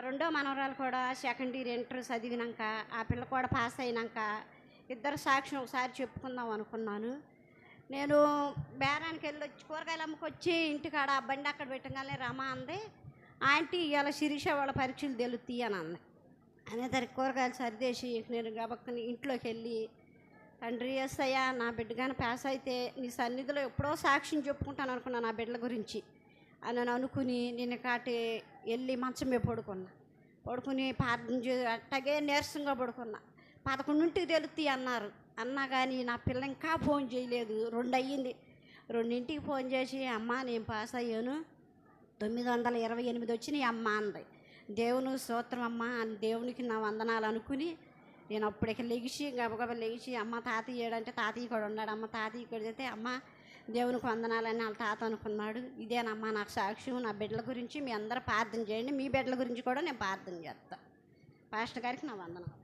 రెండో మనవరాలు కూడా సెకండ్ ఇయర్ ఇంటర్ చదివినాక ఆ పిల్ల కూడా పాస్ అయినాక ఇద్దరు సాక్ష్యం ఒకసారి చెప్పుకుందాం అనుకున్నాను. నేను బేరానికి వెళ్ళి వచ్చి కూరగాయలు అమ్ముకొచ్చి ఇంటికాడ ఆ బండి అక్కడ పెట్టగానే రమ అంది, ఆంటీ ఇవాళ శిరీష వాళ్ళ పరీక్షలు తెలుస్తాయి అని అంది. అనేసరికి కూరగాయలు సర్దేసి నేను గబక్కని ఇంట్లోకి వెళ్ళి, తండ్రి యేసయ్యా నా బిడ్డ కానీ పాస్ అయితే నీ సన్నిధిలో ఎప్పుడో సాక్ష్యం చెప్పుకుంటాను అనుకున్నా నా బిడ్డల గురించి అని అనుకుని నేను కాటి వెళ్ళి మంచం మీద పడుకుని ప్రార్థన అట్టగే నీరసంగా పడుకున్నా. 11ంటికి తెలుస్తాయి అన్నారు. అన్నా కానీ నా పిల్ల ఇంకా ఫోన్ చేయలేదు. 2 అయ్యింది. 2ంటికి ఫోన్ చేసి అమ్మ నేను పాస్ అయ్యాను 928 వచ్చినాయి అమ్మ అంది. దేవుని స్తోత్రం అమ్మ అని దేవునికి నా వందనాలు అనుకుని నేను అప్పటికి లెగిసి గబగబ లెగిసి అమ్మ తాతయ్య ఏడంటే తాతయ్య కూడా ఉన్నాడు. అమ్మ తాతయ్య కూడా చెప్తే అమ్మ దేవునికి వందనాలని వాళ్ళ తాత అనుకున్నాడు. ఇదేనమ్మా నాకు సాక్ష్యం. నా బిడ్డల గురించి మీ అందరూ ప్రార్థన చేయండి, మీ బిడ్డల గురించి కూడా నేను ప్రార్థన చేస్తాను. పాస్టర్ గారికి నా వందనాలు.